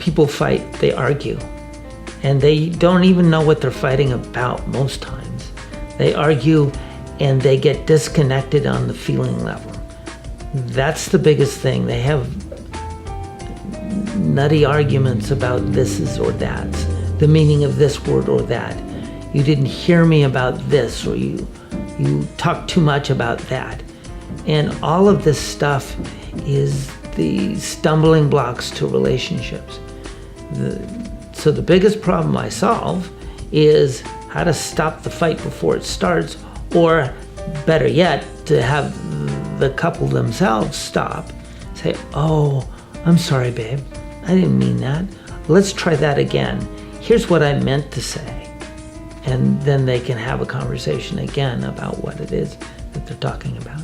people fight, they argue. And they don't even know what they're fighting about most times. They argue and they get disconnected on the feeling level. That's the biggest thing. They have nutty arguments about thises or that's, the meaning of this word or that. You didn't hear me about this, or you talked too much about that. And all of this stuff is the stumbling blocks to relationships. So the biggest problem I solve is how to stop the fight before it starts, or better yet, to have the couple themselves stop, say, oh, I'm sorry, babe, I didn't mean that. Let's try that again. Here's what I meant to say. And then they can have a conversation again about what it is that they're talking about.